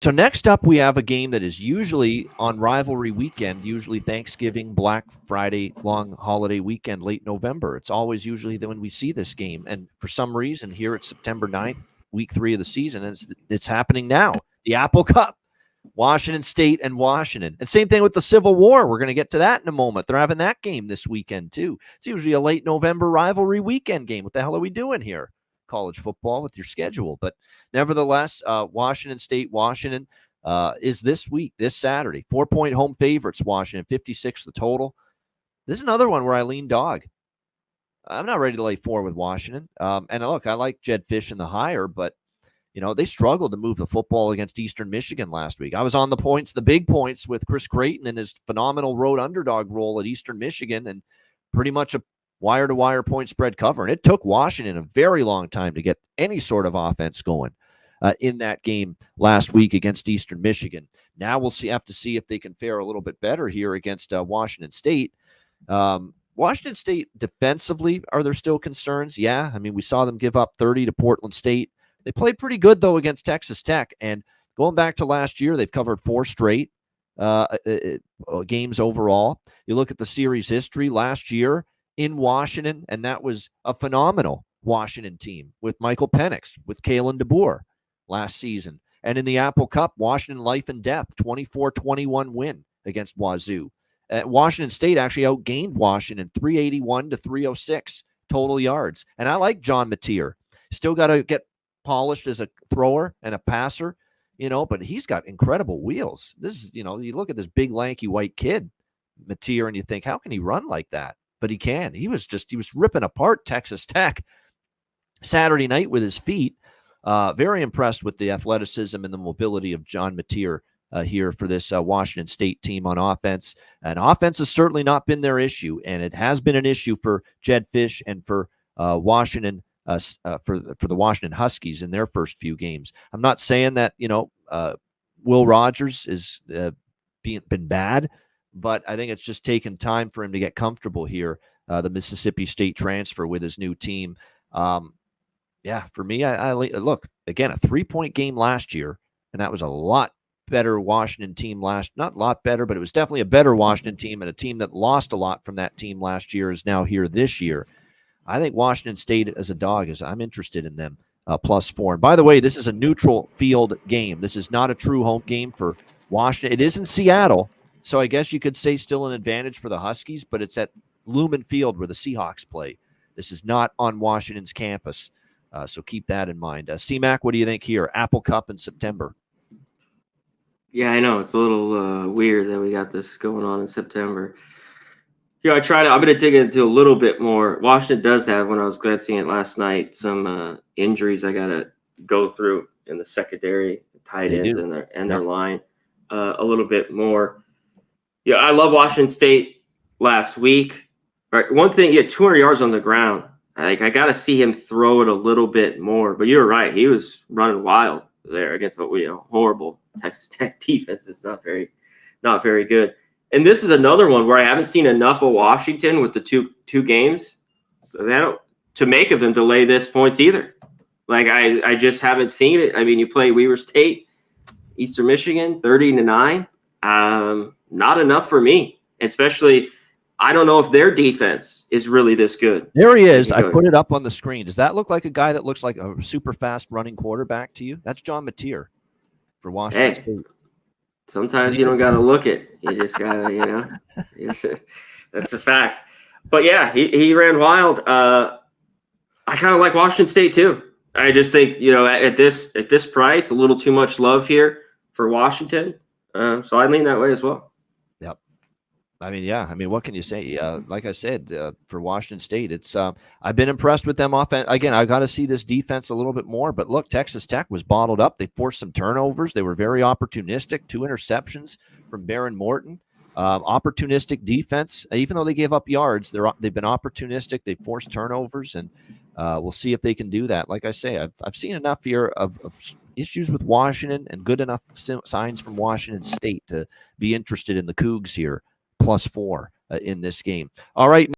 So next up, we have a game that is usually on rivalry weekend, usually Thanksgiving, Black Friday, long holiday weekend, late November. It's always usually when we see this game. And for some reason, here it's September 9th, week 3 of the season, and it's happening now. The Apple Cup, Washington State and Washington. And same thing with the Civil War. We're going to get to that in a moment. They're having that game this weekend, too. It's usually a late November rivalry weekend game. What the hell are we doing here? College football with your schedule. But nevertheless, Washington State, Washington is this week, this Saturday. 4-point home favorites, Washington, 56 the total. This is another one where I lean dog. I'm not ready to lay 4 with Washington. And look, I like Jed Fish in the higher, but they struggled to move the football against Eastern Michigan last week. I was on the big points with Chris Creighton and his phenomenal road underdog role at Eastern Michigan, and pretty much a wire-to-wire point spread cover. And it took Washington a very long time to get any sort of offense going in that game last week against Eastern Michigan. Now we'll have to see if they can fare a little bit better here against Washington State. Washington State defensively, are there still concerns? Yeah. I mean, we saw them give up 30 to Portland State. They played pretty good, though, against Texas Tech. And going back to last year, they've covered 4 straight games overall. You look at the series history last year in Washington, and that was a phenomenal Washington team with Michael Penix, with Kalen DeBoer last season. And in the Apple Cup, Washington life and death, 24-21 win against Wazoo. Washington State actually outgained Washington 381 to 306 total yards. And I like John Mateer. Still got to get polished as a thrower and a passer, but he's got incredible wheels. This is, you look at this big, lanky, white kid, Mateer, and you think, how can he run like that? But he can. He was ripping apart Texas Tech Saturday night with his feet. Very impressed with the athleticism and the mobility of John Mateer here for this Washington State team on offense. And offense has certainly not been their issue, and it has been an issue for Jed Fish and for Washington, for the Washington Huskies in their first few games. I'm not saying that, Will Rogers is been bad, but I think it's just taken time for him to get comfortable here, the Mississippi State transfer with his new team. For me, I look, again, a 3-point game last year, and that was a lot better Washington team not a lot better, but it was definitely a better Washington team, and a team that lost a lot from that team last year is now here this year. I think Washington State as a dog I'm interested in them, +4. And by the way, this is a neutral field game. This is not a true home game for Washington. It is in Seattle, so I guess you could say still an advantage for the Huskies, but it's at Lumen Field where the Seahawks play. This is not on Washington's campus, so keep that in mind. C-Mac, what do you think here? Apple Cup in September. Yeah, I know. It's a little weird that we got this going on in September. I'm going to dig into a little bit more. Washington does have, when I was glancing at last night, some injuries I got to go through in the secondary, tight ends and their line a little bit more. Yeah, I love Washington State last week. Right, one thing, he had 200 yards on the ground. I got to see him throw it a little bit more. But you're right. He was running wild there against horrible Texas Tech defense. It's not very good. And this is another one where I haven't seen enough of Washington with the two games to make of them delay this points either. I just haven't seen it. I mean, you play Weaver State, Eastern Michigan, 30-9. Not enough for me, especially. I don't know if their defense is really this good. There he is. I put it up on the screen. Does that look like a guy that looks like a super fast running quarterback to you? That's John Mateer for Washington State. Sometimes you don't got to look it. You just got to, that's a fact. But yeah, he ran wild. I kind of like Washington State too. I just think, at this price, a little too much love here for Washington. So I lean that way as well. Yep. I mean, what can you say? Like I said, for Washington State, it's I've been impressed with them offense. Again, I got to see this defense a little bit more. But look, Texas Tech was bottled up. They forced some turnovers. They were very opportunistic. 2 interceptions from Baron Morton. Opportunistic defense. Even though they gave up yards, they've been opportunistic. They forced turnovers, and we'll see if they can do that. Like I say, I've seen enough here of issues with Washington and good enough signs from Washington State to be interested in the Cougs here. +4 in this game. All right.